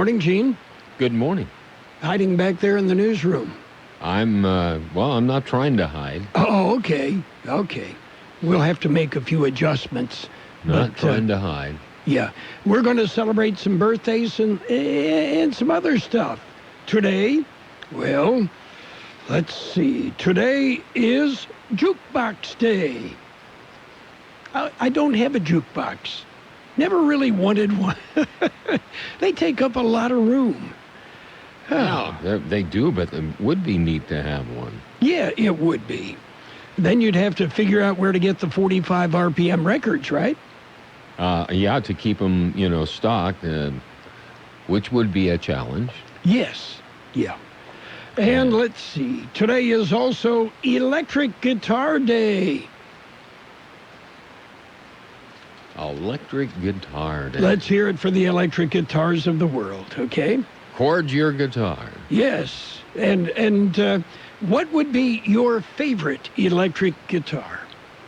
morning, Gene. Good morning. Hiding back there in the newsroom. I'm not trying to hide. Oh, okay. We'll have to make a few adjustments. Not trying to hide. Yeah. We're going to celebrate some birthdays and some other stuff. Today, well, let's see. Today is Jukebox Day. I don't have a jukebox. Never really wanted one. They take up a lot of room. Yeah, they do, but it would be neat to have one. Yeah, it would be. Then you'd have to figure out where to get the 45 RPM records, right? Yeah, to keep them, stocked, which would be a challenge. Yes, yeah. And let's see. Today is also Electric Guitar Day. Electric Guitar Day. Let's hear it for the electric guitars of the world, okay? Chord your guitar. Yes. And what would be your favorite electric guitar?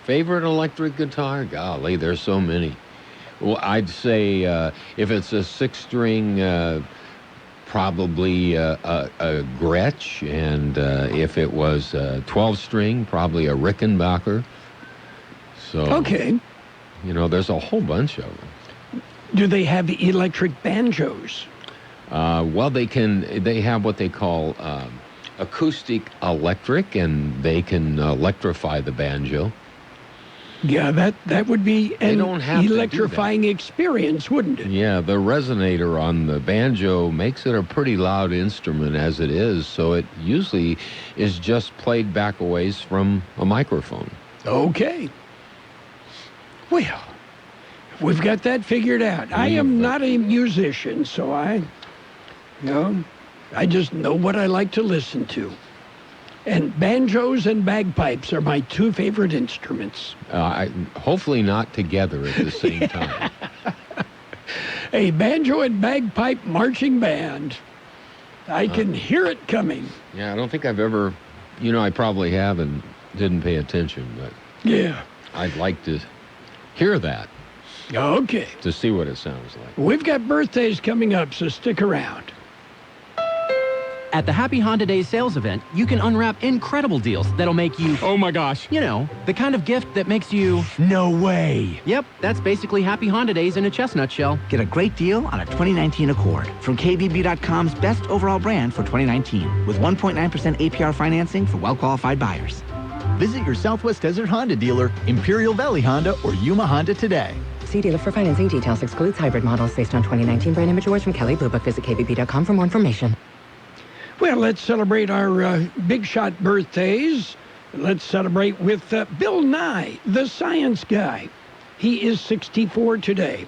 Favorite electric guitar? Golly, there's so many. Well, I'd say if it's a 6-string, probably a Gretsch, and if it was a 12-string, probably a Rickenbacker. So, okay. There's a whole bunch of them. Do they have electric banjos? Well, they have what they call acoustic electric, and they can electrify the banjo. Yeah, that would be an electrifying experience, wouldn't it? Yeah, the resonator on the banjo makes it a pretty loud instrument as it is, so it usually is just played back a ways from a microphone. Okay. Well, we've got that figured out. I am not a musician, so I just know what I like to listen to. And banjos and bagpipes are my two favorite instruments. Hopefully not together at the same time. A banjo and bagpipe marching band. I can hear it coming. Yeah, I don't think I've ever, I probably have and didn't pay attention, but yeah, I'd like to hear that. Okay. To see what it sounds like. We've got birthdays coming up, so stick around. At the Happy Honda Days sales event, you can unwrap incredible deals that'll make you... Oh my gosh. The kind of gift that makes you... No way. Yep, that's basically Happy Honda Days in a chestnut shell. Get a great deal on a 2019 Accord from KBB.com's best overall brand for 2019 with 1.9% APR financing for well-qualified buyers. Visit your Southwest Desert Honda dealer, Imperial Valley Honda, or Yuma Honda today. See dealer for financing details. Excludes hybrid models based on 2019 brand image awards from Kelly Blue Book. Visit KBB.com for more information. Well, let's celebrate our big shot birthdays. Let's celebrate with Bill Nye, the science guy. He is 64 today.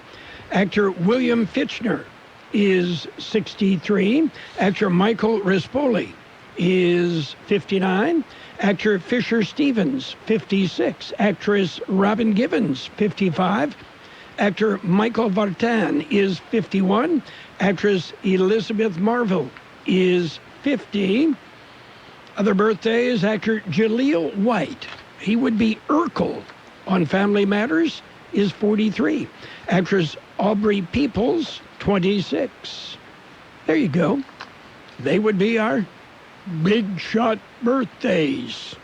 Actor William Fichtner is 63. Actor Michael Rispoli is 59. Actor Fisher Stevens, 56. Actress Robin Givens, 55. Actor Michael Vartan is 51. Actress Elizabeth Marvel is 50. Other birthdays, actor Jaleel White. He would be Urkel on Family Matters, is 43. Actress Aubrey Peoples, 26. There you go. They would be our big shot birthdays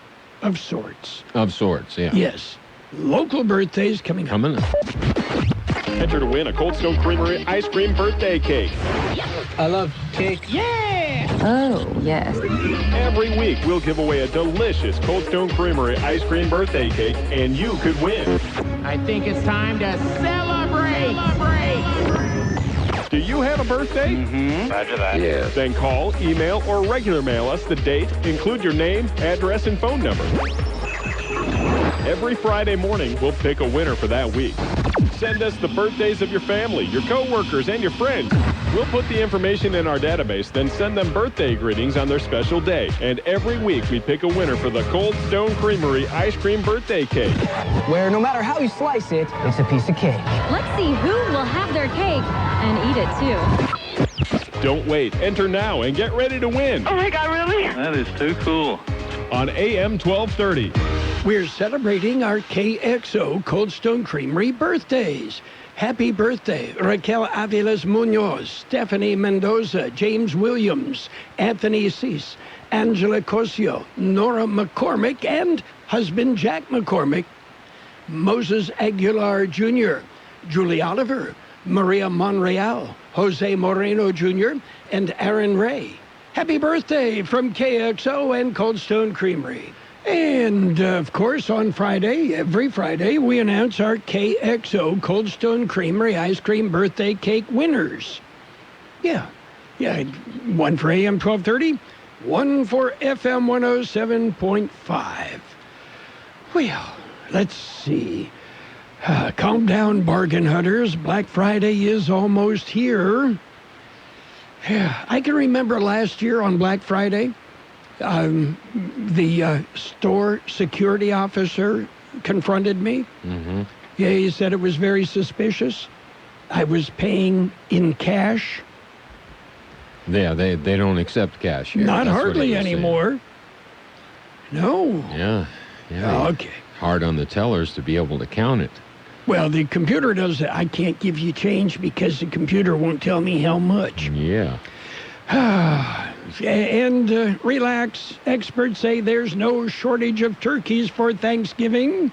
of sorts. Of sorts, yeah. Yes. Local birthdays coming up. Enter to win a Cold Stone Creamery ice cream birthday cake. I love cake. Yeah! Oh, yes. Every week, we'll give away a delicious Cold Stone Creamery ice cream birthday cake, and you could win. I think it's time to celebrate! Do you have a birthday? Mm-hmm. Roger that. Yes. Then call, email, or regular mail us the date, include your name, address, and phone number. Every Friday morning, we'll pick a winner for that week. Send us the birthdays of your family, your coworkers, and your friends. We'll put the information in our database, then send them birthday greetings on their special day. And every week, we pick a winner for the Cold Stone Creamery ice cream birthday cake. Where no matter how you slice it, it's a piece of cake. Let's see who will have their cake and eat it too. Don't wait. Enter now and get ready to win. Oh my God, really? That is too cool. On AM 1230. We're celebrating our KXO Cold Stone Creamery birthdays. Happy birthday, Raquel Aviles Munoz, Stephanie Mendoza, James Williams, Anthony Cease, Angela Cosio, Nora McCormick, and husband Jack McCormick, Moses Aguilar Jr., Julie Oliver, Maria Monreal, Jose Moreno Jr., and Aaron Ray. Happy birthday from KXO and Cold Stone Creamery. And, of course, on Friday, every Friday, we announce our KXO Cold Stone Creamery ice cream birthday cake winners. Yeah, one for AM 1230, one for FM 107.5. Well, let's see. Calm down, bargain hunters. Black Friday is almost here. I can remember last year on Black Friday, the store security officer confronted me. Mm-hmm. Yeah, he said it was very suspicious. I was paying in cash. Yeah, they don't accept cash here. Not That's hardly anymore. No. Yeah. Okay. Hard on the tellers to be able to count it. Well, the computer does that. I can't give you change because the computer won't tell me how much. Yeah. And relax. Experts say there's no shortage of turkeys for Thanksgiving.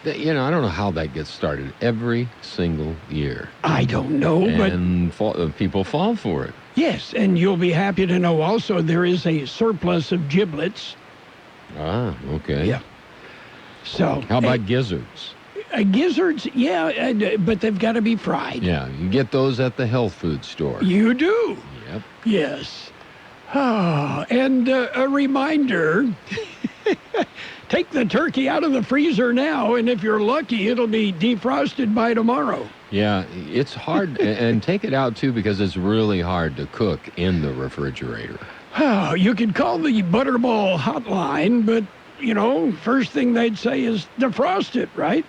You know, I don't know how that gets started every single year. I don't know, and people fall for it. Yes, and you'll be happy to know also there is a surplus of giblets. Ah, okay. Yeah. So. How about gizzards? Gizzards, yeah, but they've got to be fried. Yeah, you get those at the health food store. You do? Yep. Yes. And a reminder, take the turkey out of the freezer now, and if you're lucky, it'll be defrosted by tomorrow. Yeah, it's hard, and take it out, too, because it's really hard to cook in the refrigerator. You could call the Butterball hotline, but, you know, first thing they'd say is defrost it, right?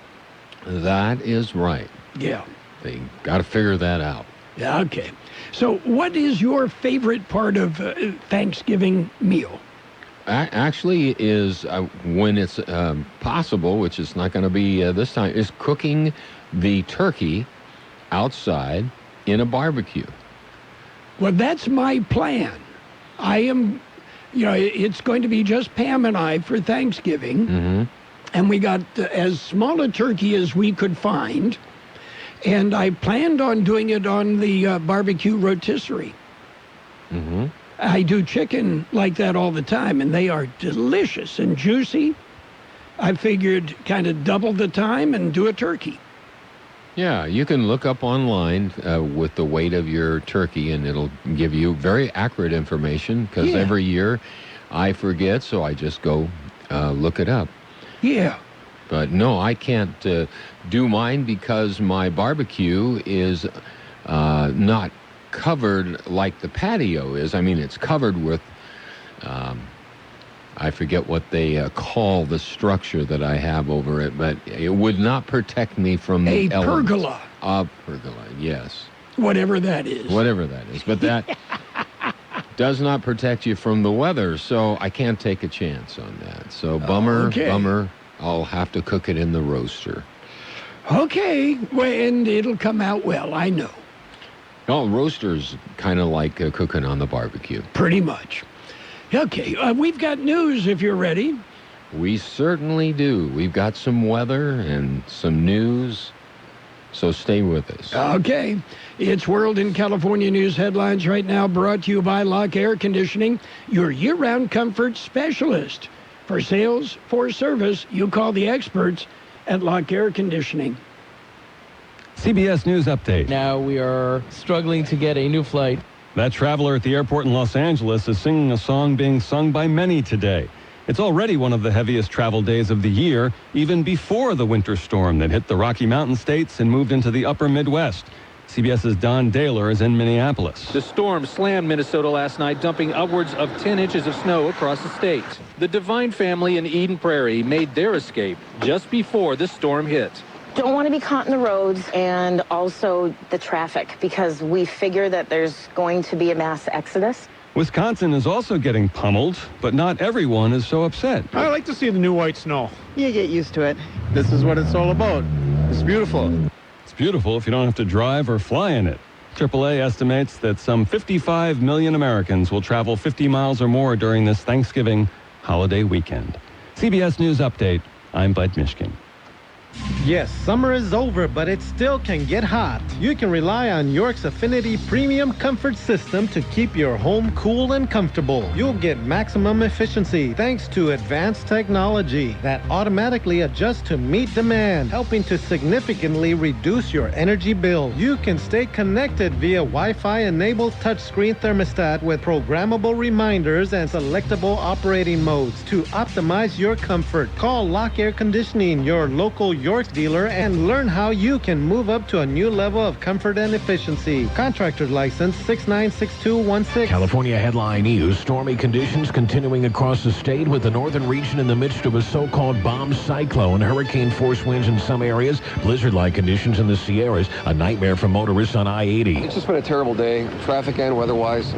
That is right. Yeah. They got to figure that out. Yeah, okay. So what is your favorite part of Thanksgiving meal? Actually is, when it's possible, which is not going to be this time, is cooking the turkey outside in a barbecue. Well, that's my plan. I am, it's going to be just Pam and I for Thanksgiving. Mm-hmm. And we got as small a turkey as we could find. And I planned on doing it on the barbecue rotisserie. Mm-hmm. I do chicken like that all the time, and they are delicious and juicy. I figured kind of double the time and do a turkey. Yeah, you can look up online with the weight of your turkey, and it'll give you very accurate information, because every year I forget, so I just go look it up. Yeah. But no, I can't do mine because my barbecue is not covered like the patio is. I mean, it's covered with, I forget what they call the structure that I have over it, but it would not protect me from the elements. Pergola. A pergola, yes. Whatever that is. Whatever that is. But that does not protect you from the weather, so I can't take a chance on that. So bummer. I'll have to cook it in the roaster. Okay, well, and it'll come out well, I know. Oh, roaster's kind of like cooking on the barbecue. Pretty much. Okay, we've got news if you're ready. We certainly do. We've got some weather and some news, so stay with us. Okay, it's World in California News headlines right now, brought to you by Lock Air Conditioning, your year-round comfort specialist. For sales, for service, you call the experts at Lock Air Conditioning. CBS News Update. Now we are struggling to get a new flight. That traveler at the airport in Los Angeles is singing a song being sung by many today. It's already one of the heaviest travel days of the year, even before the winter storm that hit the Rocky Mountain states and moved into the upper Midwest. CBS's Don Daler is in Minneapolis. The storm slammed Minnesota last night, dumping upwards of 10 inches of snow across the state. The Devine family in Eden Prairie made their escape just before the storm hit. Don't want to be caught in the roads and also the traffic, because we figure that there's going to be a mass exodus. Wisconsin is also getting pummeled, but not everyone is so upset. I like to see the new white snow. You get used to it. This is what it's all about. It's beautiful. It's beautiful if you don't have to drive or fly in it. AAA estimates that some 55 million Americans will travel 50 miles or more during this Thanksgiving holiday weekend. CBS News Update, I'm Bud Mishkin. Yes, summer is over, but it still can get hot. You can rely on York's Affinity Premium Comfort System to keep your home cool and comfortable. You'll get maximum efficiency thanks to advanced technology that automatically adjusts to meet demand, helping to significantly reduce your energy bill. You can stay connected via Wi-Fi-enabled touchscreen thermostat with programmable reminders and selectable operating modes to optimize your comfort. Call Lock Air Conditioning, your local York dealer, and learn how you can move up to a new level of comfort and efficiency. Contractor license 696216. California headline news: stormy conditions continuing across the state, with the northern region in the midst of a so-called bomb cyclone. Hurricane force winds in some areas, blizzard-like conditions in the Sierras, a nightmare for motorists on I-80. It's just been a terrible day, traffic and weather-wise.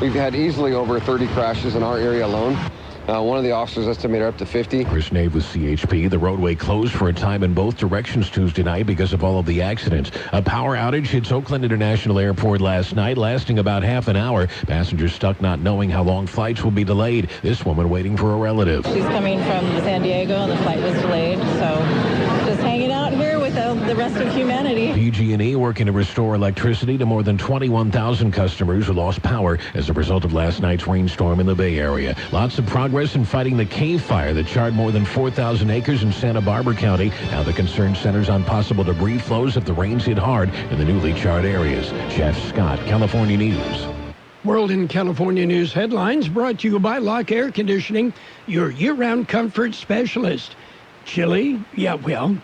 We've had easily over 30 crashes in our area alone. One of the officers estimated up to 50. Chris Nave with CHP. The roadway closed for a time in both directions Tuesday night because of all of the accidents. A power outage hits Oakland International Airport last night, lasting about half an hour. Passengers stuck not knowing how long flights will be delayed. This woman waiting for a relative. She's coming from San Diego and the flight was delayed, so just hanging out here with the rest of humanity. PG&E working to restore electricity to more than 21,000 customers who lost power as a result of last night's rainstorm in the Bay Area. Lots of progress in fighting the cave fire that charred more than 4,000 acres in Santa Barbara County. Now the concern centers on possible debris flows if the rains hit hard in the newly charred areas. Jeff Scott, California News. World in California News headlines brought to you by Lock Air Conditioning, your year-round comfort specialist. Chilly? Yeah, well,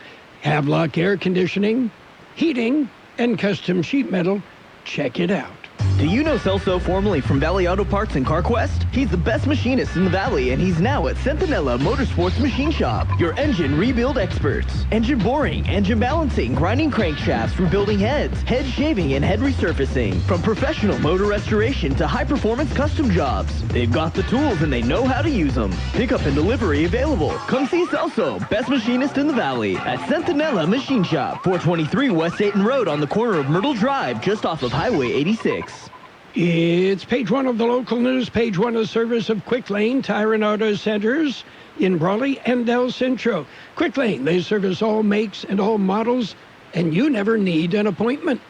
have Lock Air Conditioning, heating, and custom sheet metal. Check it out. Do you know Celso, formerly from Valley Auto Parts and CarQuest? He's the best machinist in the Valley, and he's now at Centinela Motorsports Machine Shop, your engine rebuild experts. Engine boring, engine balancing, grinding crankshafts, rebuilding heads, head shaving, and head resurfacing. From professional motor restoration to high-performance custom jobs. They've got the tools, and they know how to use them. Pickup and delivery available. Come see Celso, best machinist in the Valley, at Centinela Machine Shop, 423 West Dayton Road on the corner of Myrtle Drive, just off of Highway 86. It's page one of the local news, page one of service of Quick Lane Tire and Auto Centers in Brawley and El Centro. Quick Lane, they service all makes and all models, and you never need an appointment.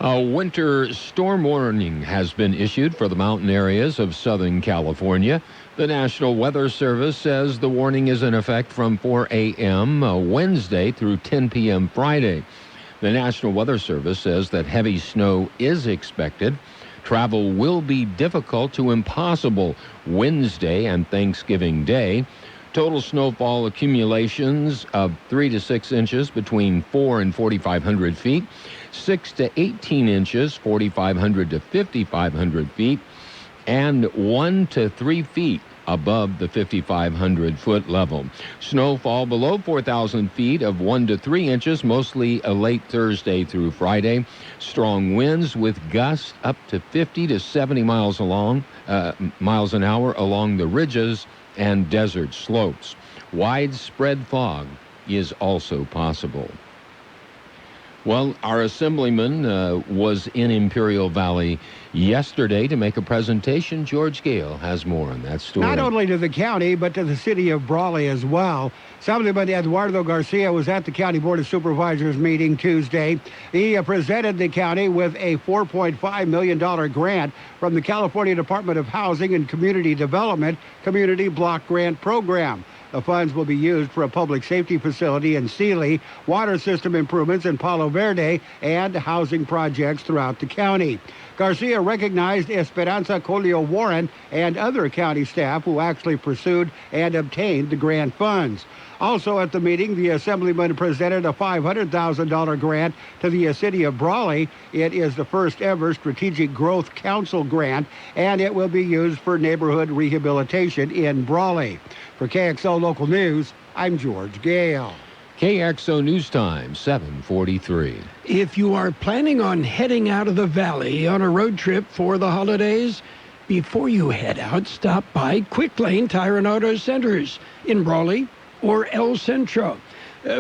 A winter storm warning has been issued for the mountain areas of Southern California. The National Weather Service says the warning is in effect from 4 a.m. Wednesday through 10 p.m. Friday. The National Weather Service says that heavy snow is expected. Travel will be difficult to impossible Wednesday and Thanksgiving Day. Total snowfall accumulations of 3 to 6 inches between 4 and 4,500 feet, 6 to 18 inches, 4,500 to 5,500 feet, and 1 to 3 feet above the 5,500-foot level. Snowfall below 4,000 feet of 1 to 3 inches, mostly late Thursday through Friday. Strong winds with gusts up to 50 to 70 miles an hour along the ridges and desert slopes. Widespread fog is also possible. Well, our assemblyman was in Imperial Valley yesterday to make a presentation. George Gale has more on that story. Not only to the county, but to the city of Brawley as well. Assemblyman Eduardo Garcia was at the County Board of Supervisors meeting Tuesday. He presented the county with a $4.5 million grant from the California Department of Housing and Community Development Community Block Grant Program. The funds will be used for a public safety facility in Sealy, water system improvements in Palo Verde, and housing projects throughout the county. Garcia recognized Esperanza Colio Warren and other county staff who actually pursued and obtained the grant funds. Also at the meeting, the assemblyman presented a $500,000 grant to the city of Brawley. It is the first ever Strategic Growth Council grant, and it will be used for neighborhood rehabilitation in Brawley. For KXO Local News, I'm George Gale. KXO News Time, 7:43. If you are planning on heading out of the valley on a road trip for the holidays, before you head out, stop by Quick Lane Tire and Auto Centers in Brawley or El Centro.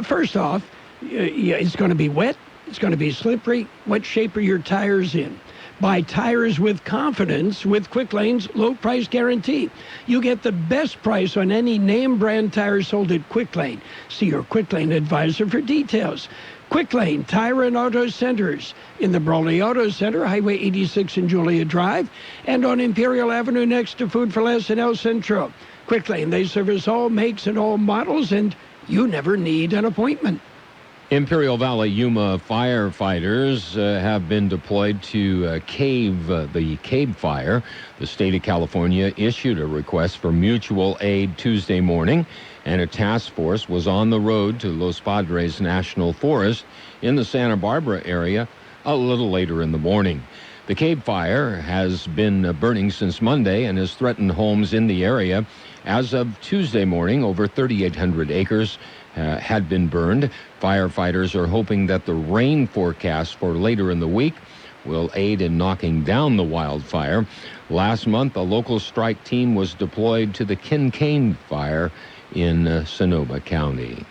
First off, it's going to be wet, It's going to be slippery. What shape are your tires in? Buy tires with confidence with Quick Lane's low price guarantee. You get the best price on any name brand tire sold at Quick Lane. See your Quick Lane advisor for details. Quick Lane Tire and Auto Centers in the Brawley Auto Center, Highway 86 and Julia Drive, and on Imperial Avenue next to Food for Less in El Centro. Quick Lane, they service all makes and all models, and you never need an appointment. Imperial Valley Yuma firefighters have been deployed to the Cave Fire. The state of California issued a request for mutual aid Tuesday morning, and a task force was on the road to Los Padres National Forest in the Santa Barbara area a little later in the morning. The Cave Fire has been burning since Monday and has threatened homes in the area. As of Tuesday morning, over 3,800 acres had been burned. Firefighters are hoping that the rain forecast for later in the week will aid in knocking down the wildfire. Last month, a local strike team was deployed to the Kincaid Fire in Sonoma County.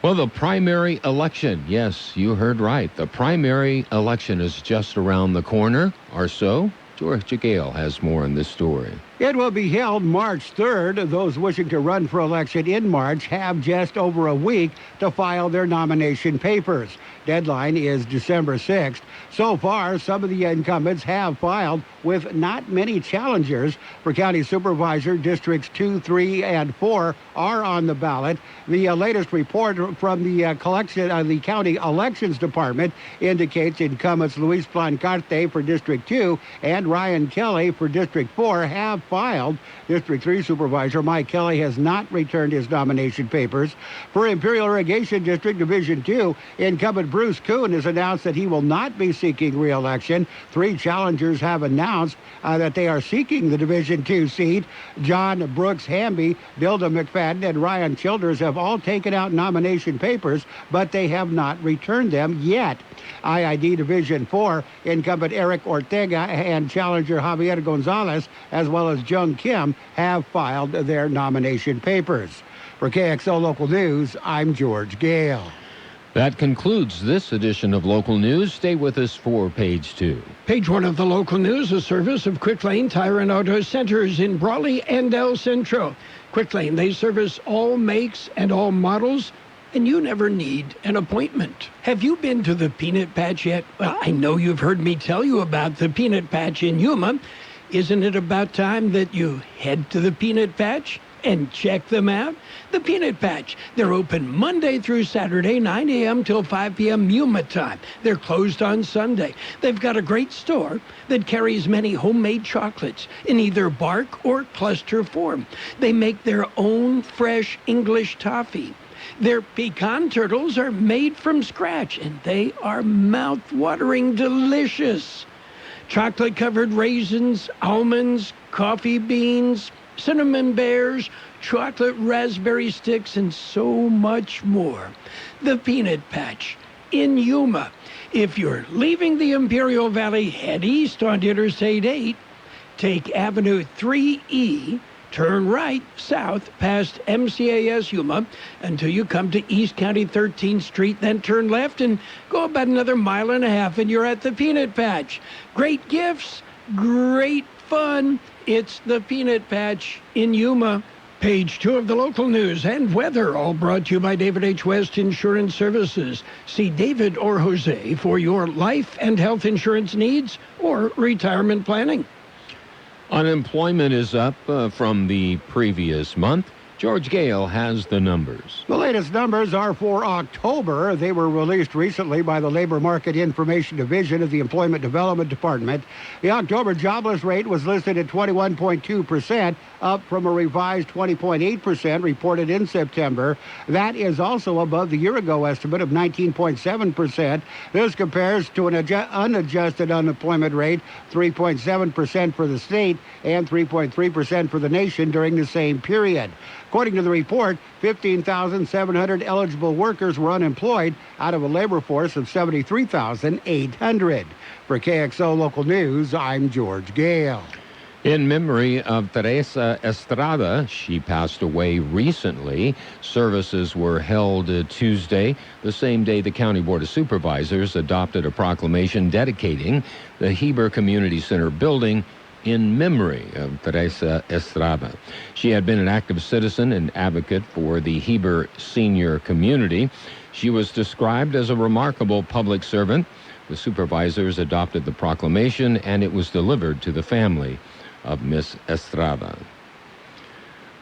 Well, the primary election, yes, you heard right. The primary election is just around the corner or so. George Gale has more on this story. It will be held March 3rd. Those wishing to run for election in March have just over a week to file their nomination papers. Deadline is December 6th. So far, some of the incumbents have filed, with not many challengers. For County Supervisor, Districts 2, 3, and 4 are on the ballot. The latest report from the County Elections Department indicates incumbents Luis Plancarte for District 2 and Ryan Kelly for District 4 have filed. District 3 Supervisor Mike Kelly has not returned his nomination papers. For Imperial Irrigation District Division 2, incumbent Bruce Kuhn has announced that he will not be seeking re-election. 3 challengers have announced that they are seeking the Division 2 seat. John Brooks Hamby, Dilda McFadden, and Ryan Childers have all taken out nomination papers, but they have not returned them yet. IID Division 4, incumbent Eric Ortega and challenger Javier Gonzalez, as well as Jung Kim, have filed their nomination papers. For KXO Local News, I'm George Gale. That concludes this edition of Local News. Stay with us for Page 2. Page 1 of the Local News, a service of Quick Lane Tire and Auto Centers in Brawley and El Centro. Quick Lane, they service all makes and all models, and you never need an appointment. Have you been to the Peanut Patch yet? Well, I know you've heard me tell you about the Peanut Patch in Yuma. Isn't it about time that you head to the Peanut Patch and check them out? The Peanut Patch, they're open Monday through Saturday, 9 a.m. till 5 p.m. Yuma time. They're closed on Sunday. They've got a great store that carries many homemade chocolates in either bark or cluster form. They make their own fresh English toffee. Their pecan turtles are made from scratch, and they are mouth-watering delicious. Chocolate-covered raisins, almonds, coffee beans, cinnamon bears, chocolate raspberry sticks, and so much more. The Peanut Patch in Yuma. If you're leaving the Imperial Valley, head east on Interstate 8, take Avenue 3E, turn right south past MCAS Yuma until you come to East County 13th Street, then turn left and go about another mile and a half and you're at the Peanut Patch. Great gifts, great fun. It's the Peanut Patch in Yuma. Page 2 of the Local News and weather, all brought to you by David H. West Insurance Services. See David or Jose for your life and health insurance needs or retirement planning. Unemployment is up from the previous month. George Gale has the numbers. The latest numbers are for October. They were released recently by the Labor Market Information Division of the Employment Development Department. The October jobless rate was listed at 21.2%, up from a revised 20.8% reported in September. That is also above the year-ago estimate of 19.7%. This compares to an unadjusted unemployment rate, 3.7% for the state and 3.3% for the nation during the same period. According to the report, 15,700 eligible workers were unemployed out of a labor force of 73,800. For KXO Local News, I'm George Gale. In memory of Teresa Estrada, she passed away recently. Services were held Tuesday, the same day the County Board of Supervisors adopted a proclamation dedicating the Heber Community Center building in memory of Teresa Estrada. She had been an active citizen and advocate for the Heber senior community. She was described as a remarkable public servant. The supervisors adopted the proclamation, and it was delivered to the family of Miss Estrada.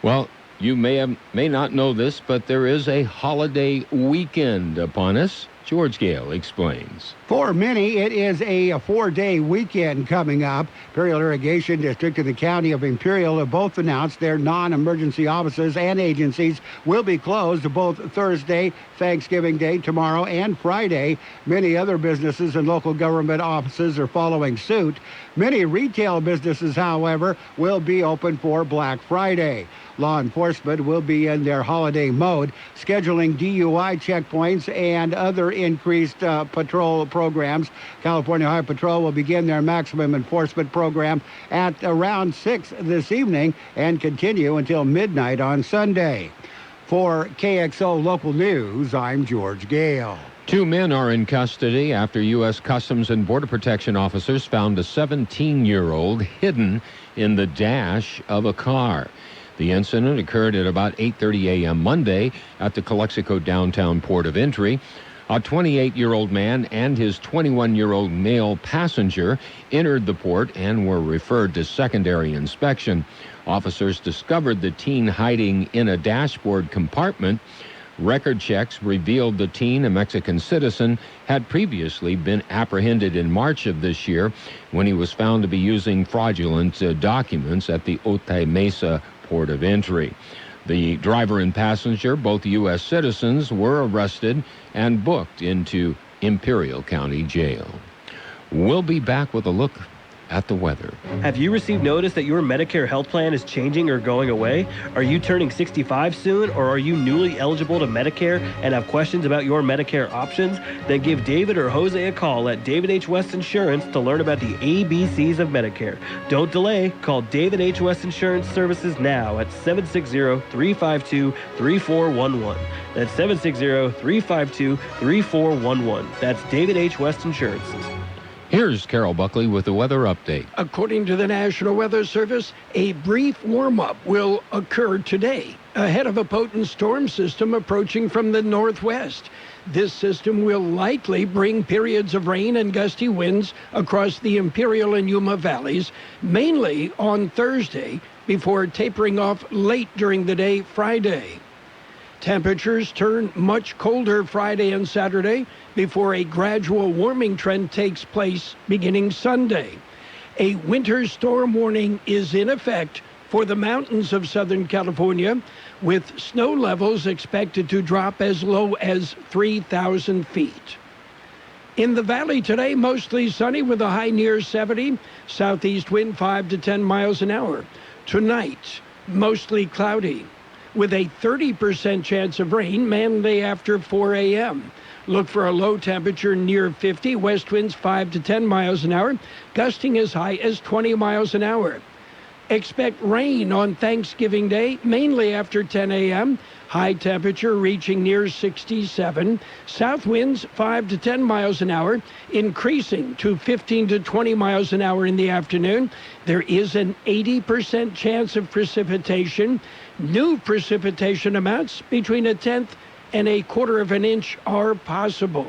Well, you may not know this, but there is a holiday weekend upon us. George Gale explains. For many, it is a 4-day weekend coming up. Imperial Irrigation District and the County of Imperial have both announced their non-emergency offices and agencies will be closed both Thursday, Thanksgiving Day, tomorrow, and Friday. Many other businesses and local government offices are following suit. Many retail businesses, however, will be open for Black Friday. Law enforcement will be in their holiday mode, scheduling DUI checkpoints and other increased patrol programs. California Highway Patrol will begin their maximum enforcement program at around 6 this evening and continue until midnight on Sunday. For KXO Local News, I'm George Gale. 2 men are in custody after U.S. Customs and Border Protection officers found a 17-year-old hidden in the dash of a car. The incident occurred at about 8:30 a.m. Monday at the Calexico downtown port of entry. A 28-year-old man and his 21-year-old male passenger entered the port and were referred to secondary inspection. Officers discovered the teen hiding in a dashboard compartment. Record checks revealed the teen, a Mexican citizen, had previously been apprehended in March of this year when he was found to be using fraudulent documents at the Otay Mesa port of entry. The driver and passenger, both U.S. citizens, were arrested and booked into Imperial County Jail. We'll be back with a look at the weather. Have you received notice that your Medicare health plan is changing or going away? Are you turning 65 soon, or are you newly eligible to Medicare and have questions about your Medicare options? Then give David or Jose a call at David H. West Insurance to learn about the ABCs of Medicare. Don't delay. Call David H. West Insurance Services now at 760-352-3411. That's 760-352-3411. That's David H. West Insurance. Here's Carroll Buckley with the weather update. According to the National Weather Service, a brief warm-up will occur today ahead of a potent storm system approaching from the northwest. This system will likely bring periods of rain and gusty winds across the Imperial and Yuma valleys, mainly on Thursday, before tapering off late during the day Friday. Temperatures turn much colder Friday and Saturday before a gradual warming trend takes place beginning Sunday. A winter storm warning is in effect for the mountains of Southern California, with snow levels expected to drop as low as 3,000 feet. In the valley today, mostly sunny with a high near 70, southeast wind 5 to 10 miles an hour. Tonight, mostly cloudy, with a 30% chance of rain, mainly after 4 a.m. Look for a low temperature near 50, west winds 5 to 10 miles an hour, gusting as high as 20 miles an hour. Expect rain on Thanksgiving Day, mainly after 10 a.m., high temperature reaching near 67, south winds 5 to 10 miles an hour, increasing to 15 to 20 miles an hour in the afternoon. There is an 80% chance of precipitation. New precipitation amounts between 1/10 and 1/4 of an inch are possible.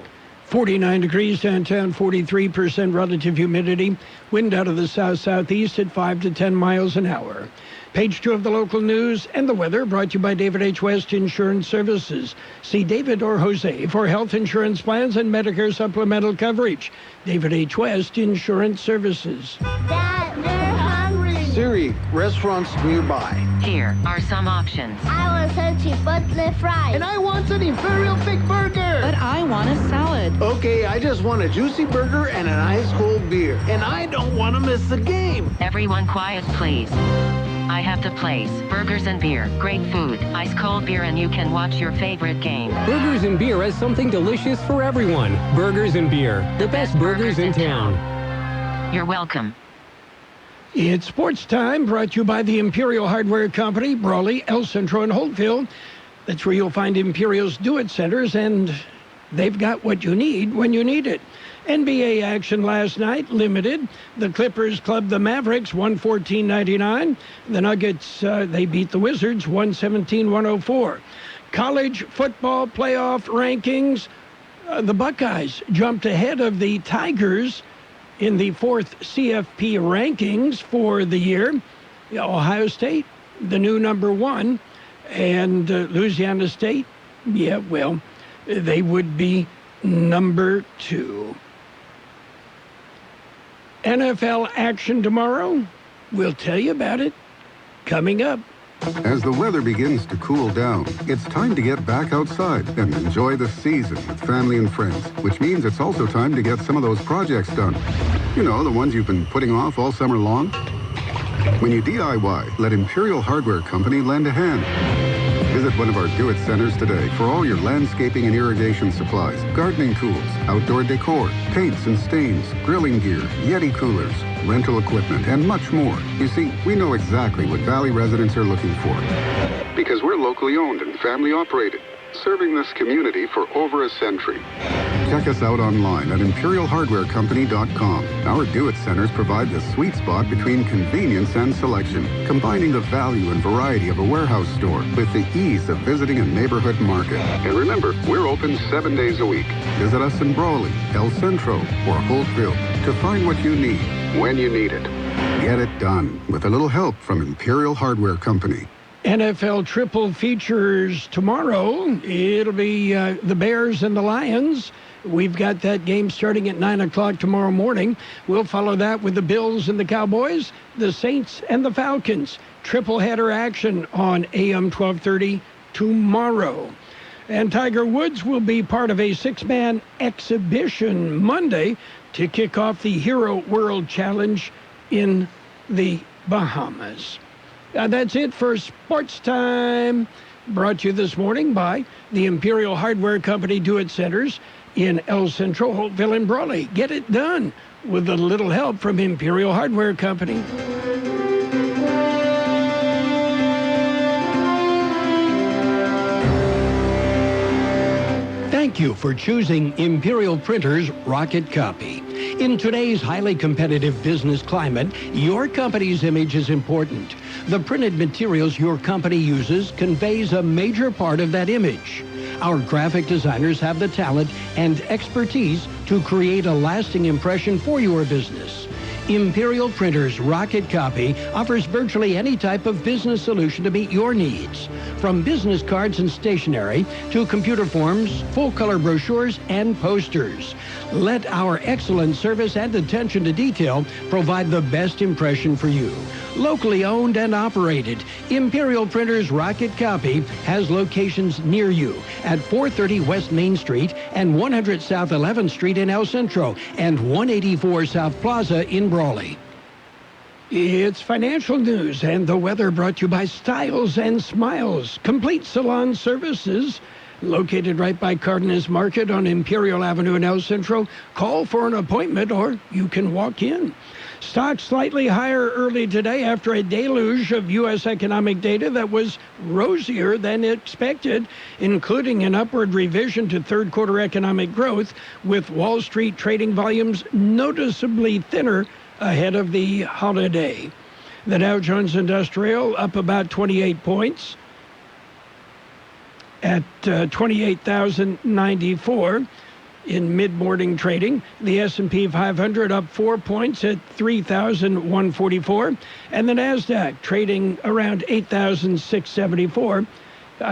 49 degrees downtown, 43% relative humidity. Wind out of the south-southeast at 5 to 10 miles an hour. Page 2 of the local news and the weather brought to you by David H. West Insurance Services. See David or Jose for health insurance plans and Medicare supplemental coverage. David H. West Insurance Services. Dad, they're hungry. Siri, restaurants nearby. Here are some options. I want some chipotle fries. And I want an Imperial Thick Burger. But I want a salad. Okay, I just want a juicy burger and an ice cold beer. And I don't want to miss the game. Everyone quiet, please. I have the place. Burgers and beer. Great food. Ice cold beer, and you can watch your favorite game. Burgers and Beer has something delicious for everyone. Burgers and Beer. The best burgers in town. You're welcome. It's sports time, brought to you by the Imperial Hardware Company, Brawley, El Centro, and Holtville. That's where you'll find Imperial's Do-It Centers, and they've got what you need when you need it. NBA action last night, limited. The Clippers clubbed the Mavericks, 114-99. The Nuggets, they beat the Wizards, 117-104. College football playoff rankings, the Buckeyes jumped ahead of the Tigers in the 4th CFP rankings for the year. Ohio State, the new number 1, and Louisiana State, they would be number 2. NFL action tomorrow. We'll tell you about it coming up. As the weather begins to cool down, it's time to get back outside and enjoy the season with family and friends, which means it's also time to get some of those projects done. You know, the ones you've been putting off all summer long. When you DIY, let Imperial Hardware Company lend a hand. Visit one of our Do-It Centers today for all your landscaping and irrigation supplies, gardening tools, outdoor decor, paints and stains, grilling gear, Yeti coolers, rental equipment, and much more. You see, we know exactly what Valley residents are looking for because we're locally owned and family operated, serving this community for over a century. Check us out online at imperialhardwarecompany.com. Our Do-It Centers provide the sweet spot between convenience and selection, combining the value and variety of a warehouse store with the ease of visiting a neighborhood market. And remember, we're open 7 days a week. Visit us in Brawley, El Centro, or Holtville to find what you need when you need it. Get it done with a little help from Imperial Hardware Company. NFL triple features tomorrow. It'll be the Bears and the Lions. We've got that game starting at 9 o'clock tomorrow morning. We'll follow that with the Bills and the Cowboys, the Saints and the Falcons. Triple header action on AM 1230 tomorrow. And Tiger Woods will be part of a 6-man exhibition Monday to kick off the Hero World Challenge in the Bahamas. That's it for Sports Time, brought to you this morning by the Imperial Hardware Company Do-It Centers in El Centro, Holtville, and Brawley. Get it done with a little help from Imperial Hardware Company. Thank you for choosing Imperial Printers Rocket Copy. In today's highly competitive business climate, your company's image is important. The printed materials your company uses conveys a major part of that image. Our graphic designers have the talent and expertise to create a lasting impression for your business. Imperial Printers Rocket Copy offers virtually any type of business solution to meet your needs. From business cards and stationery to computer forms, full-color brochures, and posters. Let our excellent service and attention to detail provide the best impression for you. Locally owned and operated, Imperial Printers Rocket Copy has locations near you at 430 West Main Street and 100 South 11th Street in El Centro and 184 South Plaza in Brawley. It's financial news and the weather brought to you by Styles and Smiles, complete salon services. Located right by Cardenas Market on Imperial Avenue in El Centro. Call for an appointment or you can walk in. Stocks slightly higher early today after a deluge of U.S. economic data that was rosier than expected, including an upward revision to third quarter economic growth, with Wall Street trading volumes noticeably thinner ahead of the holiday. The Dow Jones Industrial up about 28 points at 28,094 in mid-morning trading. The S&P 500 up 4 points at 3,144. And the NASDAQ trading around 8,674,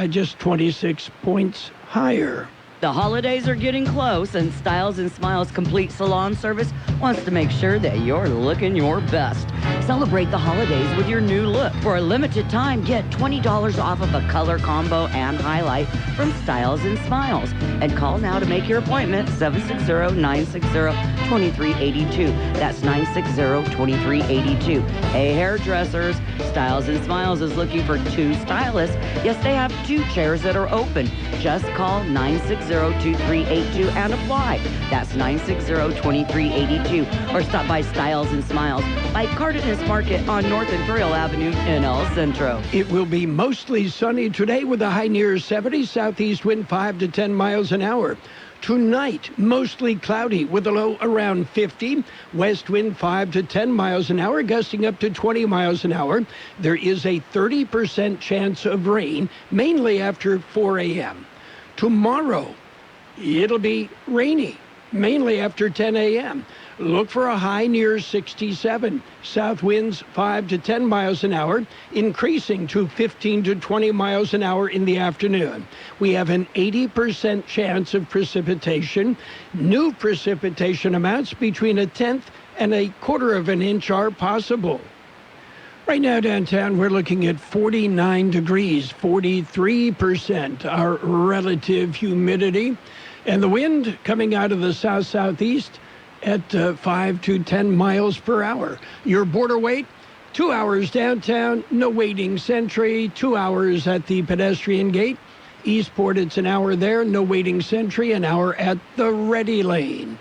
just 26 points higher. The holidays are getting close, and Styles and Smiles Complete Salon Service wants to make sure that you're looking your best. Celebrate the holidays with your new look. For a limited time, get $20 off of a color combo and highlight from Styles and Smiles. And call now to make your appointment, 760-960-2020. 960-2382. That's 960-2382. Hey, hairdressers, Styles and Smiles is looking for 2 stylists. Yes, they have 2 chairs that are open. Just call 960-2382 and apply. That's 960-2382. Or stop by Styles and Smiles by Cardenas Market on North Imperial Avenue in El Centro. It will be mostly sunny today with a high near 70, southeast wind 5 to 10 miles an hour. Tonight, mostly cloudy with a low around 50, west wind 5 to 10 miles an hour, gusting up to 20 miles an hour. There is a 30% chance of rain, mainly after 4 a.m. Tomorrow, it'll be rainy, mainly after 10 a.m. Look for a high near 67. South winds 5 to 10 miles an hour, increasing to 15 to 20 miles an hour in the afternoon. We have an 80% chance of precipitation. New precipitation amounts between 1/10 and 1/4 of an inch are possible. Right now downtown, we're looking at 49 degrees, 43% our relative humidity, and the wind coming out of the south-southeast at 5 to 10 miles per hour. Your border wait, 2 hours downtown, no waiting sentry, 2 hours at the pedestrian gate. Eastport, it's an hour there, no waiting sentry, an hour at the ready lane.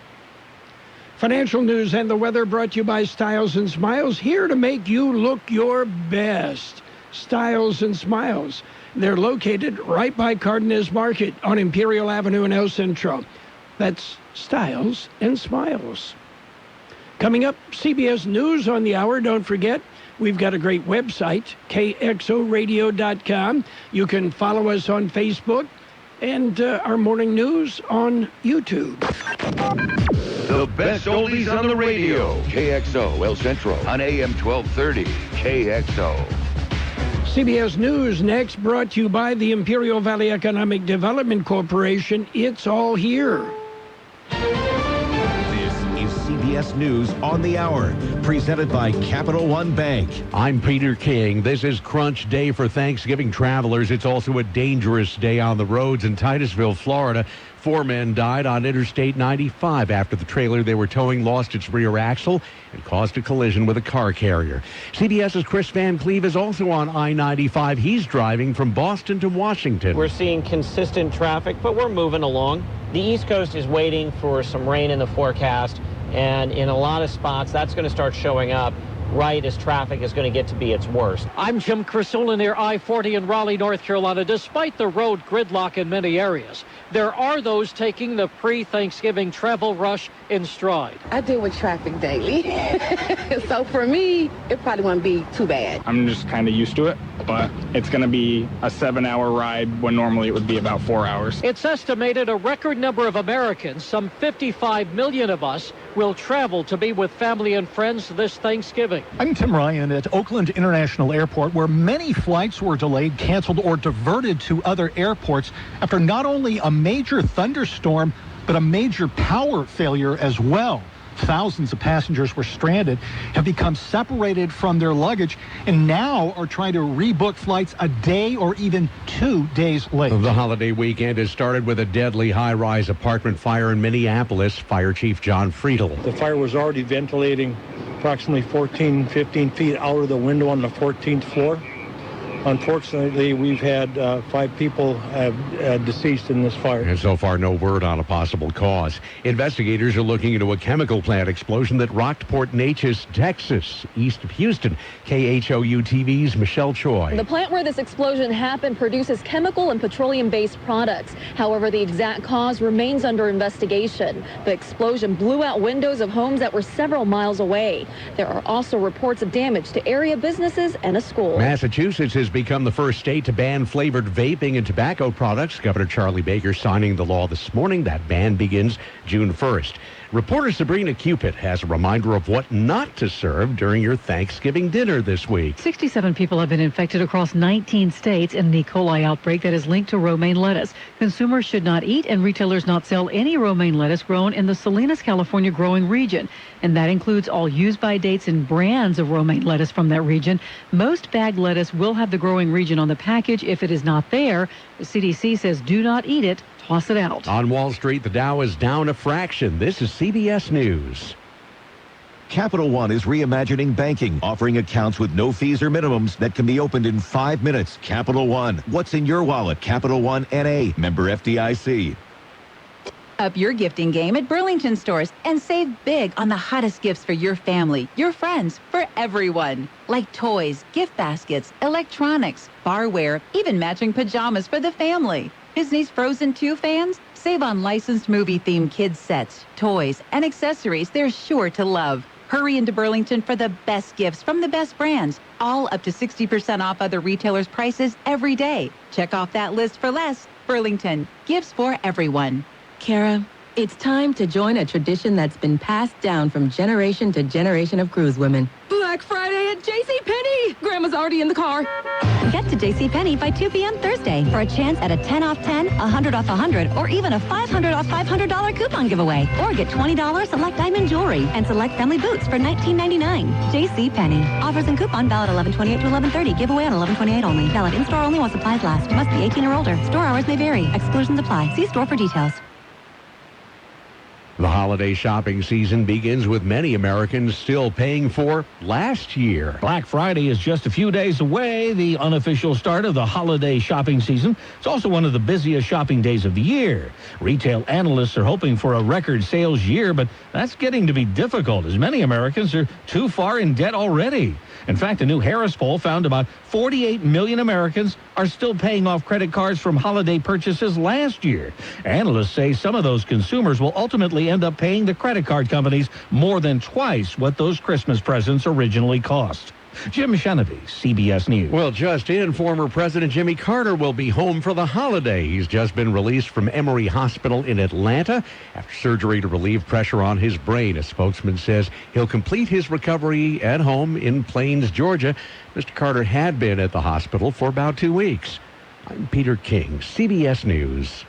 Financial news and the weather brought to you by Styles and Smiles, here to make you look your best. Styles and Smiles. They're located right by Cardenas Market on Imperial Avenue in El Centro. That's Styles and Smiles. Coming up, CBS News on the hour. Don't forget, we've got a great website, KXORadio.com. You can follow us on Facebook and our morning news on YouTube. The best oldies on the radio. KXO El Centro on AM 1230. KXO. CBS News next, brought to you by the Imperial Valley Economic Development Corporation. It's all here. This is CBS News on the Hour, presented by Capital One Bank. I'm Peter King. This is crunch day for Thanksgiving travelers. It's also a dangerous day on the roads in Titusville, Florida. 4 men died on Interstate 95 after the trailer they were towing lost its rear axle and caused a collision with a car carrier. CBS's Chris Van Cleve is also on I-95. He's driving from Boston to Washington. We're seeing consistent traffic, but we're moving along. The East Coast is waiting for some rain in the forecast, and in a lot of spots, that's going to start showing up right as traffic is going to get to be its worst. I'm Jim Crisula near I-40 in Raleigh, North Carolina. Despite the road gridlock in many areas, there are those taking the pre-Thanksgiving travel rush in stride. I deal with traffic daily, so for me, it probably won't be too bad. I'm just kind of used to it, but it's going to be a 7-hour ride when normally it would be about 4 hours. It's estimated a record number of Americans, some 55 million of us, will travel to be with family and friends this Thanksgiving. I'm Tim Ryan at Oakland International Airport, where many flights were delayed, canceled, or diverted to other airports after not only a major thunderstorm, but a major power failure as well. Thousands of passengers were stranded, have become separated from their luggage, and now are trying to rebook flights a day or even 2 days late. The holiday weekend has started with a deadly high-rise apartment fire in Minneapolis. Fire Chief John Friedel. The fire was already ventilating approximately 14, 15 feet out of the window on the 14th floor. Unfortunately, we've had 5 people deceased in this fire. And so far, no word on a possible cause. Investigators are looking into a chemical plant explosion that rocked Port Neches, Texas, east of Houston. KHOU TV's Michelle Choi. The plant where this explosion happened produces chemical and petroleum-based products. However, the exact cause remains under investigation. The explosion blew out windows of homes that were several miles away. There are also reports of damage to area businesses and a school. Massachusetts has become the first state to ban flavored vaping and tobacco products. Governor Charlie Baker signing the law this morning. That ban begins June 1st. Reporter Sabrina Cupid has a reminder of what not to serve during your Thanksgiving dinner this week. 67 people have been infected across 19 states in an E. coli outbreak that is linked to romaine lettuce. Consumers should not eat and retailers not sell any romaine lettuce grown in the Salinas, California growing region. And that includes all use-by dates and brands of romaine lettuce from that region. Most bagged lettuce will have the growing region on the package. If it is not there, The CDC says do not eat it, toss it out. On Wall Street, the Dow is down a fraction. This is CBS News. Capital One is reimagining banking, offering accounts with no fees or minimums that can be opened in 5 minutes. Capital One. What's in your wallet? Capital One N.A. Member FDIC. Up your gifting game at Burlington stores and save big on the hottest gifts for your family, your friends, for everyone. Like toys, gift baskets, electronics, barware, even matching pajamas for the family. Disney's Frozen 2 fans? Save on licensed movie-themed kids sets, toys, and accessories they're sure to love. Hurry into Burlington for the best gifts from the best brands, all up to 60% off other retailers' prices every day. Check off that list for less. Burlington, gifts for everyone. Kara, it's time to join a tradition that's been passed down from generation to generation of cruise women. Black Friday at JCPenney! Grandma's already in the car. Get to JCPenney by 2 p.m. Thursday for a chance at a 10 off 10, 100 off 100, or even a 500 off $500 coupon giveaway. Or get $20 select diamond jewelry and select family boots for $19.99. JCPenney. Offers and coupon valid 11/28 to 11/30. Giveaway on 11/28 only. Valid in-store only while supplies last. Must be 18 or older. Store hours may vary. Exclusions apply. See store for details. The holiday shopping season begins with many Americans still paying for last year. Black Friday is just a few days away, the unofficial start of the holiday shopping season. It's also one of the busiest shopping days of the year. Retail analysts are hoping for a record sales year, but that's getting to be difficult as many Americans are too far in debt already. In fact, a new Harris poll found about 48 million Americans are still paying off credit cards from holiday purchases last year. Analysts say some of those consumers will ultimately end up paying the credit card companies more than twice what those Christmas presents originally cost. Jim Shenevy, CBS News. Well, just in, former President Jimmy Carter will be home for the holiday. He's just been released from Emory Hospital in Atlanta after surgery to relieve pressure on his brain. A spokesman says he'll complete his recovery at home in Plains, Georgia. Mr. Carter had been at the hospital for about 2 weeks. I'm Peter King, CBS News.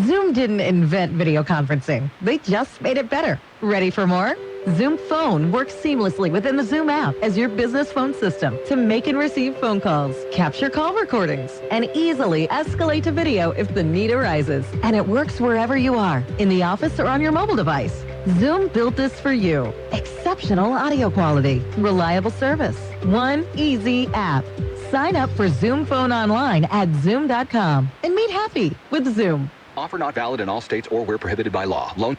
Zoom didn't invent video conferencing. They just made it better. Ready for more? Zoom Phone works seamlessly within the Zoom app as your business phone system to make and receive phone calls, capture call recordings, and easily escalate to video if the need arises. And it works wherever you are, in the office or on your mobile device. Zoom built this for you. Exceptional audio quality, reliable service, one easy app. Sign up for Zoom Phone online at Zoom.com and meet happy with Zoom. Offer not valid in all states or where prohibited by law. Loan.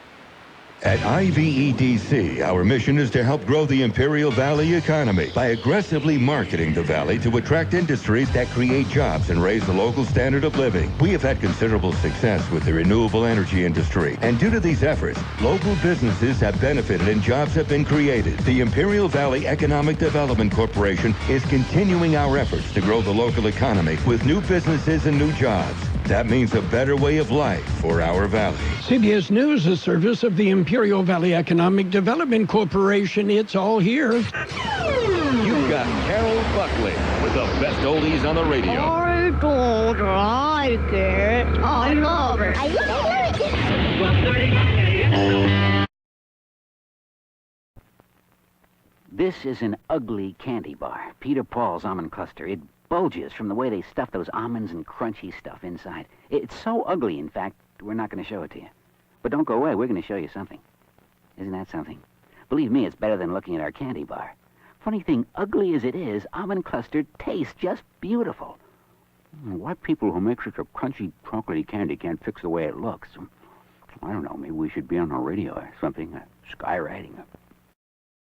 At IVEDC, our mission is to help grow the Imperial Valley economy by aggressively marketing the valley to attract industries that create jobs and raise the local standard of living. We have had considerable success with the renewable energy industry, and due to these efforts, local businesses have benefited and jobs have been created. The Imperial Valley Economic Development Corporation is continuing our efforts to grow the local economy with new businesses and new jobs. That means a better way of life for our valley. CBS News, a service of the Imperial Valley Economic Development Corporation. It's all here. You've got Carroll Buckley with the best oldies on the radio. I don't like it. I love it. This is an ugly candy bar. Peter Paul's almond cluster. It bulges from the way they stuff those almonds and crunchy stuff inside. It's so ugly, in fact, we're not going to show it to you. But don't go away. We're going to show you something. Isn't that something? Believe me, it's better than looking at our candy bar. Funny thing, ugly as it is, almond cluster tastes just beautiful. Why people who make such a crunchy, chocolatey candy can't fix the way it looks? I don't know. Maybe we should be on the radio or something. Skywriting.